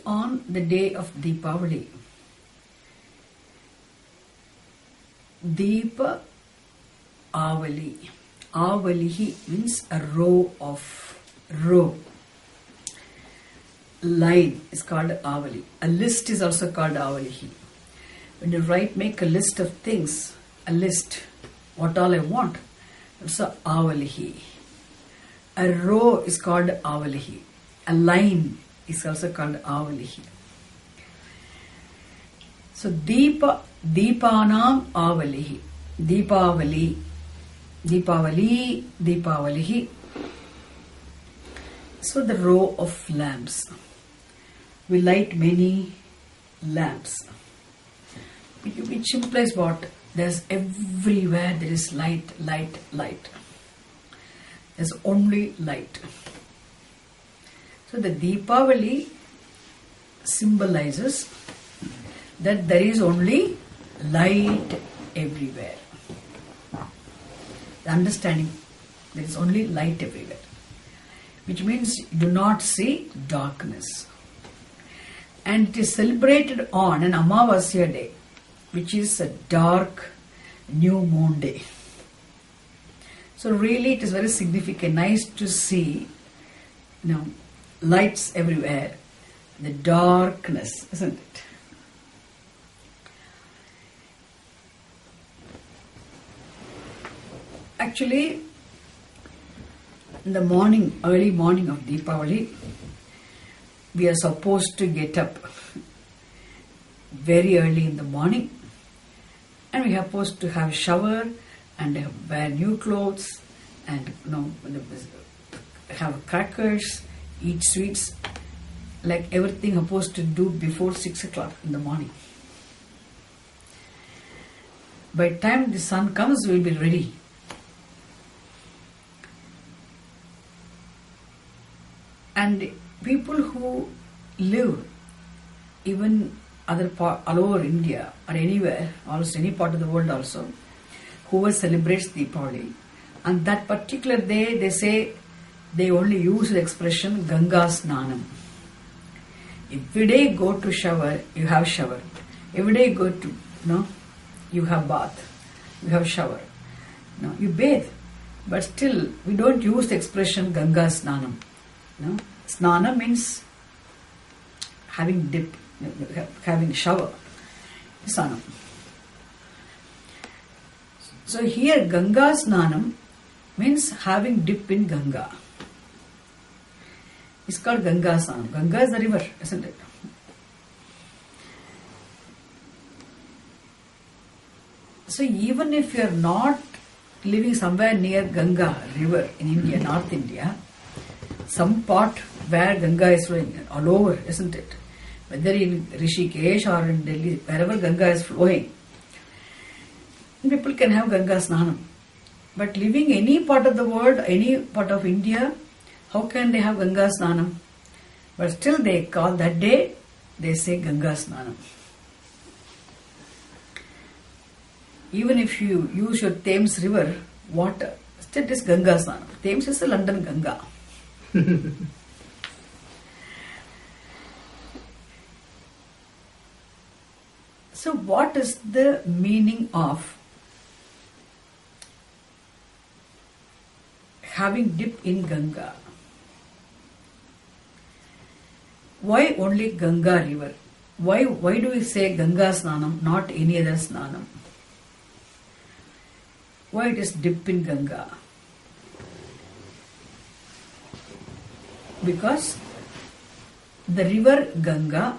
on the day of Deepavali, Deepa Avali. Avalihi means a row. Line is called Avali. A list is also called Avalihi. When you make a list of things, a list, what all I want, also Avalihi. A row is called Avalihi. A line is also called Avalihi. So Deepanam Avalihi. Deepavalihi. So the row of lamps. We light many lamps. Which implies what? There's everywhere there is light. There's only light. So the Deepavali symbolizes that there is only light everywhere. The understanding there is only light everywhere, which means you do not see darkness. And it is celebrated on an Amavasya day, which is a dark new moon day. So really it is very significant, nice to see, lights everywhere, the darkness, isn't it? Actually, in the early morning of Deepavali, we are supposed to get up very early in the morning, and we are supposed to have a shower and wear new clothes and have crackers, eat sweets, like everything supposed to do before 6 o'clock in the morning. By the time the sun comes, we will be ready. And people who live even all over India or anywhere, also any part of the world also, whoever celebrates Deepavali, on that particular day they say they only use the expression Ganga Snanam. Every day go to shower, you have shower. Every day go to, you have bath, you have shower. You bathe. But still, we don't use the expression Ganga Snanam. Snana means having dip, having shower. Snanam. So here Ganga Snanam means having dip in Ganga. It's called Ganga Snanam. Ganga is the river, isn't it? So even if you are not living somewhere near Ganga river in India, North India, some part where Ganga is flowing, all over, isn't it? Whether in Rishikesh or in Delhi, wherever Ganga is flowing, people can have Ganga Snanam. But living any part of the world, any part of India, how can they have Ganga Snanam? But still they call that day, they say Ganga Snanam. Even if you use your Thames river water, still it is Ganga Snanam. Thames is the London Ganga. So what is the meaning of having dip in Ganga? Why only Ganga river? Why do we say Ganga Snanam, not any other Snanam? Why it is dip in Ganga? Because the river Ganga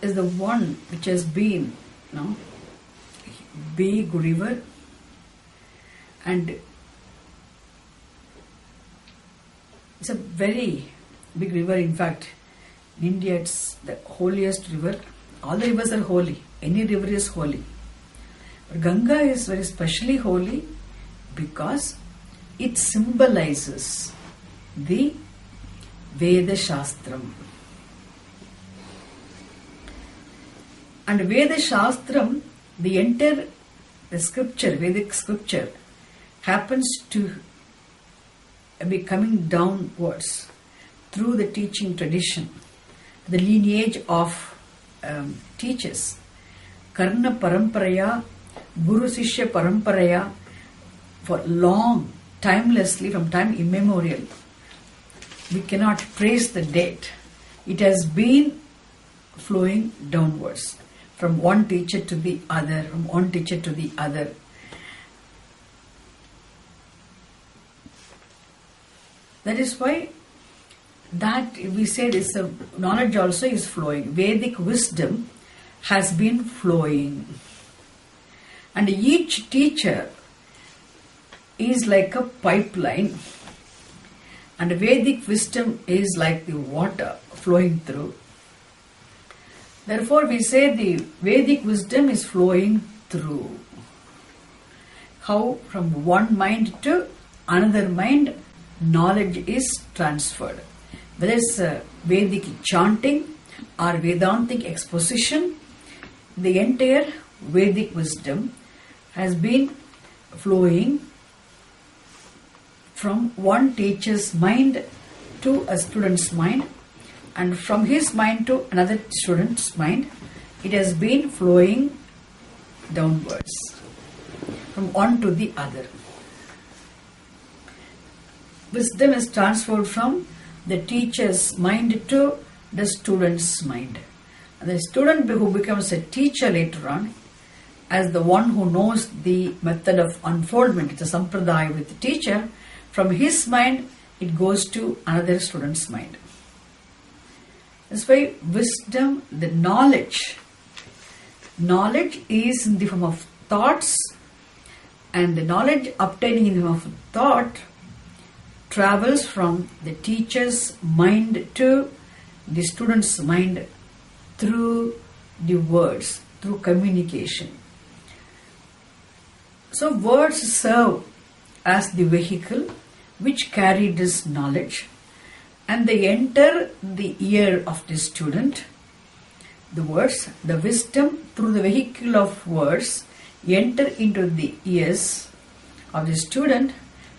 is the one which has been, big river, and it's a very big river. In fact, in India it's the holiest river. All the rivers are holy. Any river is holy. But Ganga is very specially holy because it symbolizes the Veda Shastram. And Veda Shastram, the entire scripture, Vedic scripture, happens to be coming downwards through the teaching tradition, the lineage of teachers. Karna Paramparaya, Guru Sishya Paramparaya, for long, timelessly, from time immemorial. We cannot trace the date. It has been flowing downwards, from one teacher to the other, from one teacher to the other. That is why that we say this knowledge also is flowing. Vedic wisdom has been flowing. And each teacher is like a pipeline. And Vedic wisdom is like the water flowing through. Therefore, we say the Vedic wisdom is flowing through. How? From one mind to another mind, knowledge is transferred. Whether it's Vedic chanting or Vedantic exposition, the entire Vedic wisdom has been flowing from one teacher's mind to a student's mind, and from his mind to another student's mind. It has been flowing downwards from one to the other. Wisdom is transferred from the teacher's mind to the student's mind. And the student who becomes a teacher later on, as the one who knows the method of unfoldment, it's a sampradaya with the teacher, from his mind it goes to another student's mind. That's why wisdom, the knowledge is in the form of thoughts, and the knowledge obtaining in the form of thought travels from the teacher's mind to the student's mind through the words, through communication. So words serve as the vehicle which carry this knowledge, and they enter the ear of the student. The words, the wisdom through the vehicle of words enter into the ears of the student,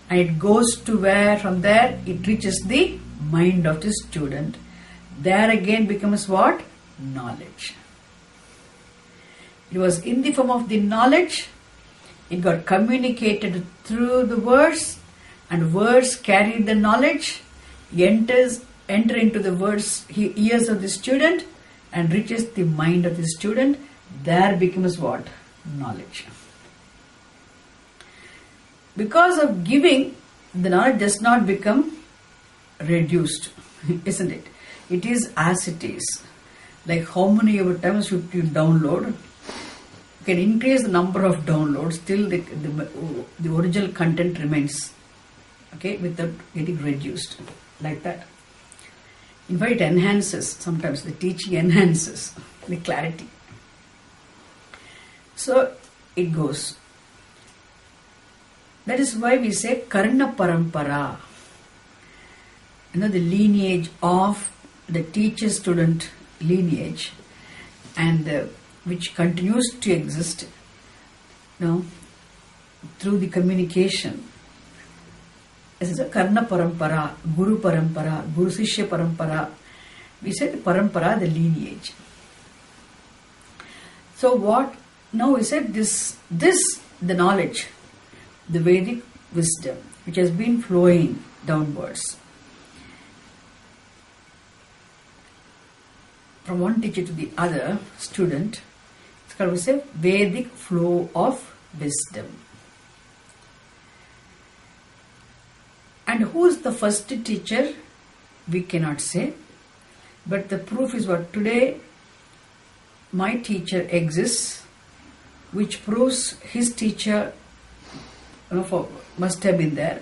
and it goes to where? From there it reaches the mind of the student. There again becomes what? Knowledge. It was in the form of the knowledge. It got communicated through the words, and words carry the knowledge, enter into the words ears of the student, and reaches the mind of the student. There becomes what? Knowledge. Because of giving, the knowledge does not become reduced, isn't it? It is as it is. Like how many ever times you download, you can increase the number of downloads, still the original content remains, okay, without getting reduced, like that. In fact, it enhances, sometimes the teaching enhances the clarity. So it goes. That is why we say Karna Parampara, the lineage of the teacher-student lineage, and which continues to exist through the communication. This is a Karna Parampara, Guru Parampara, Guru Sishya Parampara. We said the Parampara, the lineage. So what? Now we said this, the knowledge, the Vedic wisdom, which has been flowing downwards from one teacher to the other student. It's called, we say, Vedic flow of wisdom. And who is the first teacher? We cannot say. But the proof is what? Today, my teacher exists, which proves his teacher must have been there.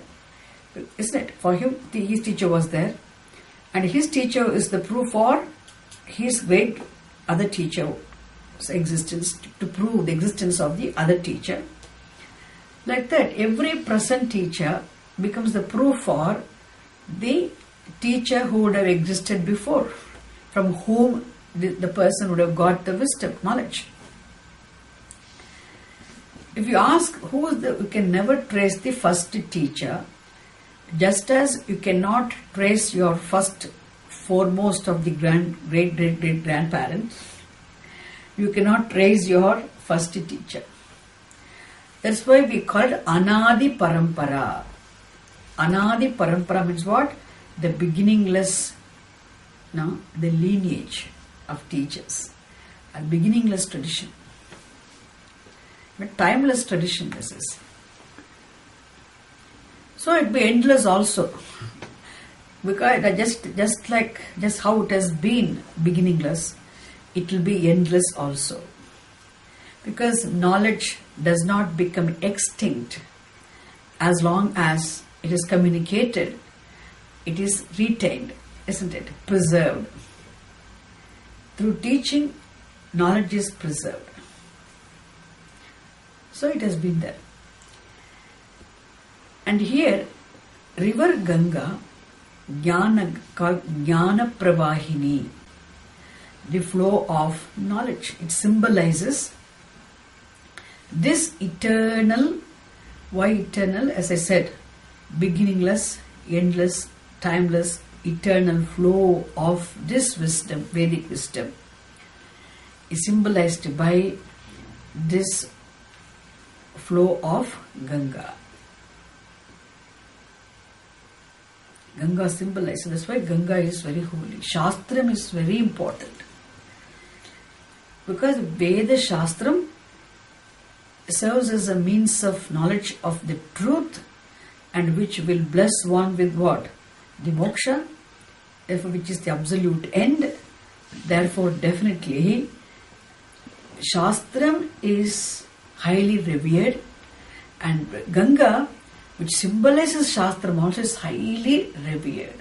Isn't it? For him, his teacher was there. And his teacher is the proof for his great other teacher's existence, to prove the existence of the other teacher. Like that, every present teacher becomes the proof for the teacher who would have existed before, from whom the person would have got the wisdom, knowledge. If you ask who is we can never trace the first teacher, Just as you cannot trace your first foremost of the great grandparents, you cannot trace your first teacher. That's why we call it Anadi Parampara. Anadi Parampara means what? The beginningless, no, the lineage of teachers. A beginningless tradition. But timeless tradition this is. So it be endless also. Because just how it has been beginningless, it will be endless also. Because knowledge does not become extinct as long as it is communicated, it is retained, isn't it? Preserved. Through teaching, knowledge is preserved. So it has been there. And here, river Ganga, Jnana Pravahini, the flow of knowledge. It symbolizes this eternal, why eternal? As I said, beginningless, endless, timeless, eternal flow of this wisdom, Vedic wisdom, is symbolized by this flow of Ganga. Ganga symbolizes, that's why Ganga is very holy. Shastram is very important. Because Veda Shastram serves as a means of knowledge of the truth, and which will bless one with what? The moksha, therefore which is the absolute end. Therefore definitely Shastram is highly revered, and Ganga, which symbolizes Shastram, also is highly revered.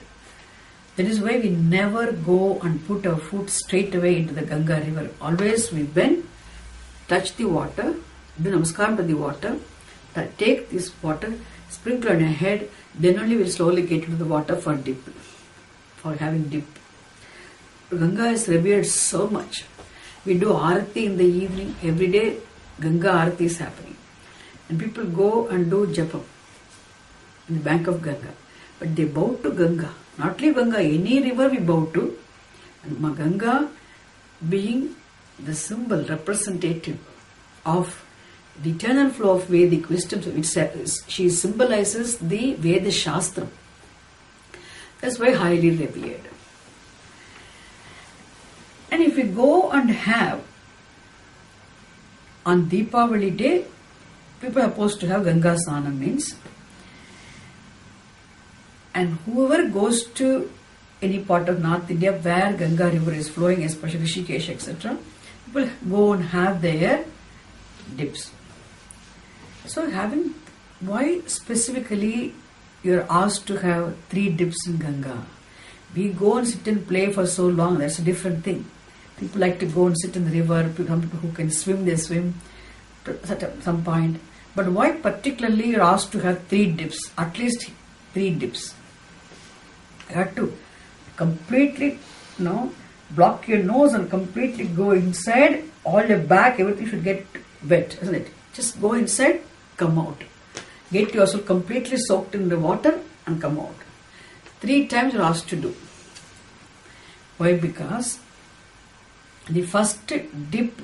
That is why we never go and put our foot straight away into the Ganga river. Always we bend, touch the water, do namaskaram to the water, take this water, sprinkle on your head, then only we'll slowly get into the water for dip, for having dip. Ganga is revered so much. We do Arati in the evening, every day Ganga Arati is happening. And people go and do japam in the bank of Ganga. But they bow to Ganga. Not only Ganga, any river we bow to. And Ganga being the symbol, representative of the eternal flow of Vedic wisdom, she symbolizes the Veda Shastram. That's why highly revered. And if we go and have on Deepavali day, people are supposed to have Ganga Snanam means, and whoever goes to any part of North India where Ganga river is flowing, especially Rishikesh, etc., people go and have their dips. So why specifically you are asked to have 3 dips in Ganga? We go and sit and play for so long, that's a different thing. People like to go and sit in the river, some people who can swim, they swim at some point. But why particularly you are asked to have 3 dips, at least 3 dips? You have to completely block your nose and completely go inside, all your back, everything should get wet, isn't it? Just go inside, come out. Get yourself completely soaked in the water and come out. 3 times you are asked to do. Why? Because the first dip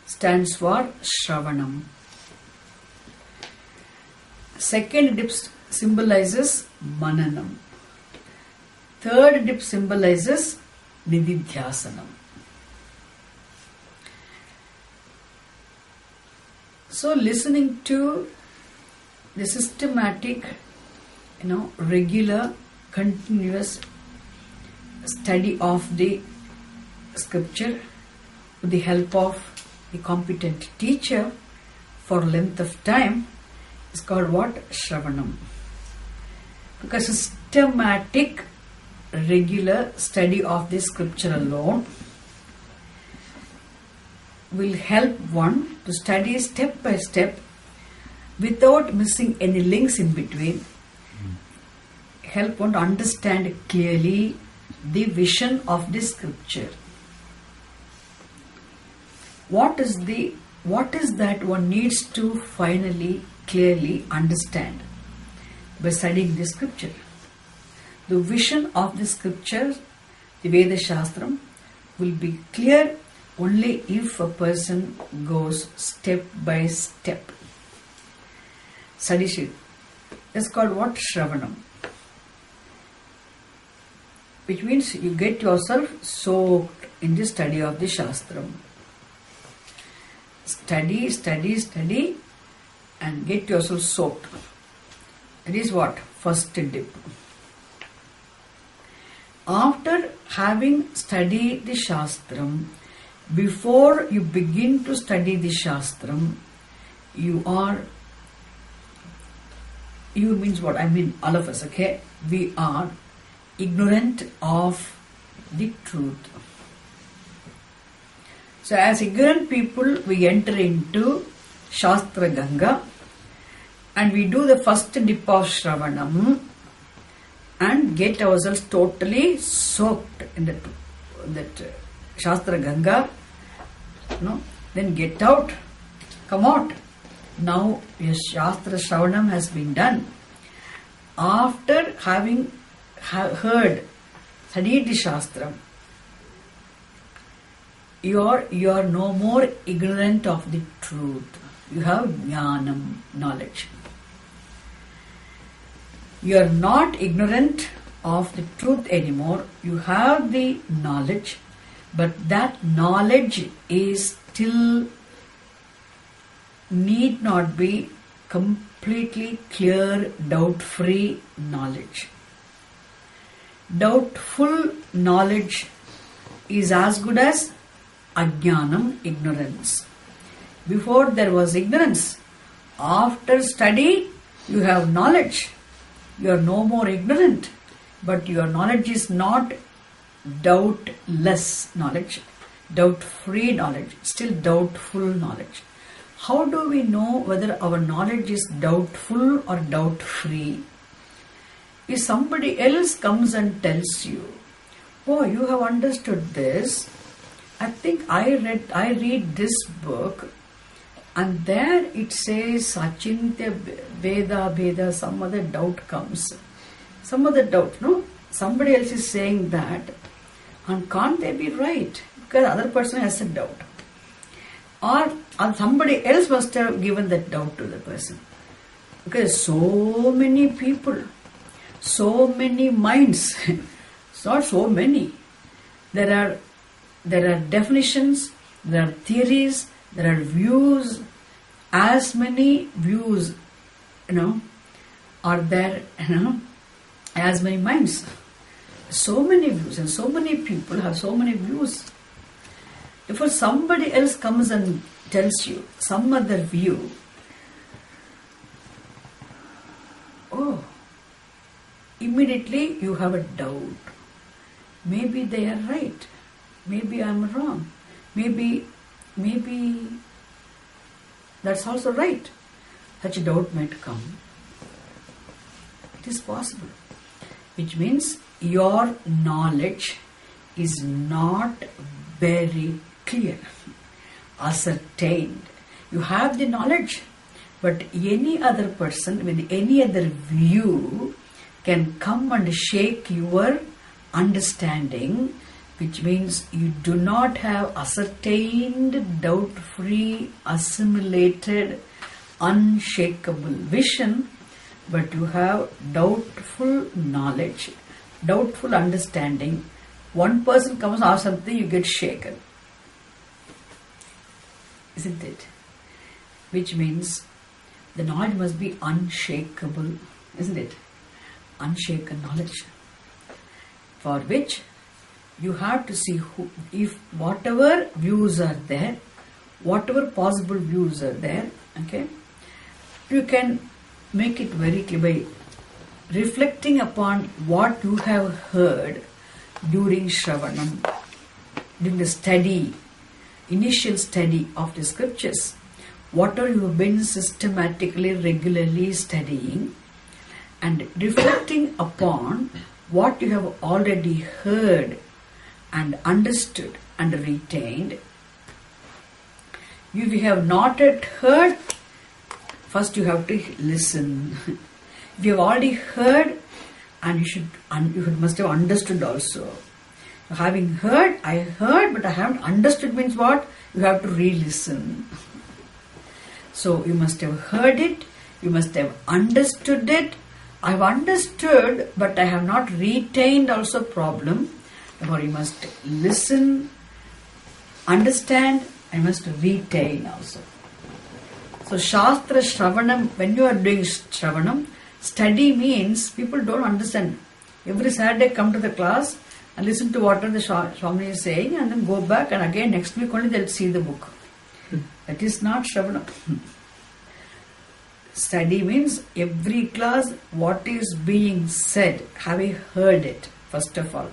stands for Shravanam. Second dip symbolizes Mananam. Third dip symbolizes Nididhyasanam. So listening to the systematic, regular, continuous study of the scripture with the help of the competent teacher for length of time is called what? Shravanam. Because systematic, regular study of the scripture alone will help one to study step by step without missing any links in between. Help one to understand clearly the vision of the scripture. What is that one needs to finally clearly understand? by studying the scripture. The vision of the scripture, the Veda Shastram, will be clear only if a person goes step by step. Studies it. It's called what? Shravanam. Which means you get yourself soaked in the study of the Shastram. Study, study, study, and get yourself soaked. That is what? First dip. After having studied the Shastram, before you begin to study the Shastram, you means what? I mean all of us, okay? We are ignorant of the truth. So as ignorant people, we enter into Shastra Ganga and we do the first dip of Shravanam and get ourselves totally soaked in that Shastra Ganga. Then get out, come out. Now your Shastra Shravanam has been done. After having heard, studied the Shastram, you are no more ignorant of the truth. You have jnanam, knowledge. You are not ignorant of the truth anymore. You have the knowledge, but that knowledge is still need not be completely clear, doubt-free knowledge. Doubtful knowledge is as good as ajnanam, ignorance. Before there was ignorance. After study, you have knowledge. You are no more ignorant, but your knowledge is not doubtless knowledge, doubt-free knowledge, still doubtful knowledge. How do we know whether our knowledge is doubtful or doubt-free? If somebody else comes and tells you, oh, you have understood this, I think I read this book and there it says Achintya Veda, some other doubt comes. Some other doubt, no? Somebody else is saying that and can't they be right? Because other person has a doubt. Or somebody else must have given that doubt to the person. Because so many people, so many minds, it's not so many. There are definitions, there are theories, there are views, as many views, are there, as many minds. So many views and so many people have so many views. If somebody else comes and tells you some other view, immediately you have a doubt. Maybe they are right. Maybe I am wrong. Maybe that's also right. Such a doubt might come. It is possible. Which means your knowledge is not very clear, ascertained. You have the knowledge, but any other person with any other view can come and shake your understanding, which means you do not have ascertained, doubt-free, assimilated, unshakable vision, but you have doubtful knowledge, doubtful understanding. One person comes and asks something, you get shaken. Isn't it? Which means the knowledge must be unshakable, isn't it? Unshaken knowledge. For which you have to see if whatever views are there, whatever possible views are there, okay, you can make it very clear by reflecting upon what you have heard during Shravanam, during the study, initial study of the scriptures, whatever you have been systematically, regularly studying, and reflecting upon what you have already heard and understood and retained. If you have not yet heard, first you have to listen. If you have already heard, and you must have understood also. So having heard, I heard, but I haven't understood means what? You have to re-listen. So you must have heard it, you must have understood it. I have understood, but I have not retained also problem. Therefore you must listen, understand, and must retain also. So Shastra Shravanam, when you are doing Shravanam, study means people don't understand. Every Saturday come to the class and listen to what the Swamini is saying and then go back and again next week only they'll see the book. That is not Shravanam. Study means every class what is being said, have I heard it first of all,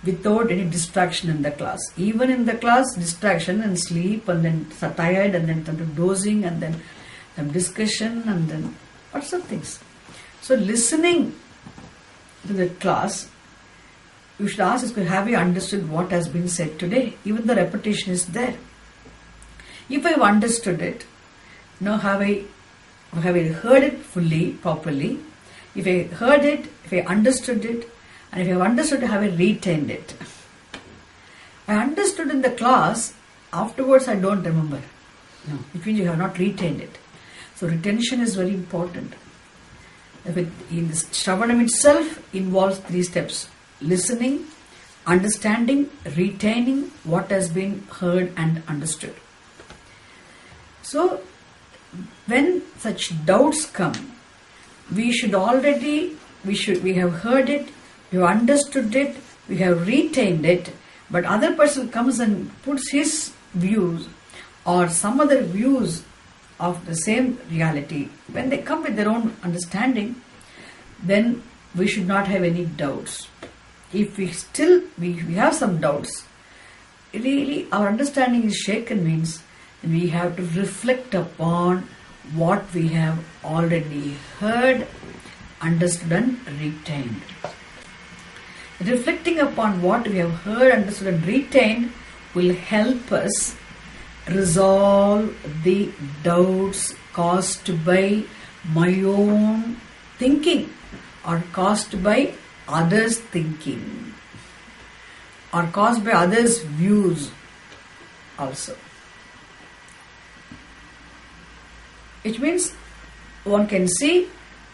without any distraction in the class. Even in the class, distraction and sleep and then tired and then some dozing and then some discussion and then lots of things. So listening to the class, you should ask, have you understood what has been said today? Even the repetition is there. If I have understood it, now have I heard it fully, properly? If I heard it, if I understood it, and if I have understood it, have I retained it? I understood in the class, afterwards I don't remember. No, it means you have not retained it. So retention is very important. In this Shravanam itself involves 3 steps: listening, understanding, retaining what has been heard and understood. So when such doubts come, we have heard it, we have understood it, we have retained it, but other person comes and puts his views or some other views of the same reality. When they come with their own understanding, then we should not have any doubts. If we have some doubts, really our understanding is shaken means we have to reflect upon what we have already heard, understood and retained. Reflecting upon what we have heard, understood and retained will help us resolve the doubts caused by my own thinking or caused by others' thinking or caused by others' views also. Which means one can see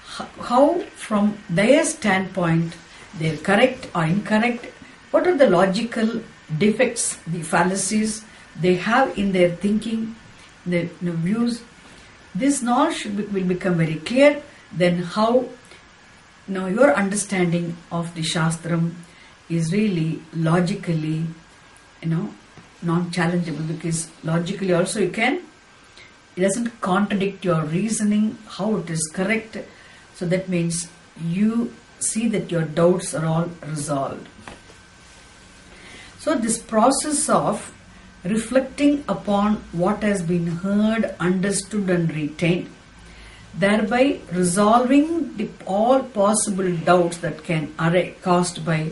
how from their standpoint they are correct or incorrect, what are the logical defects, the fallacies they have in their thinking, their views. This knowledge will become very clear. Then how your understanding of the Shastram is really logically non-challengeable, because logically also it doesn't contradict your reasoning, how it is correct. So that means you see that your doubts are all resolved. So this process of reflecting upon what has been heard, understood and retained, thereby resolving all possible doubts that can arise caused by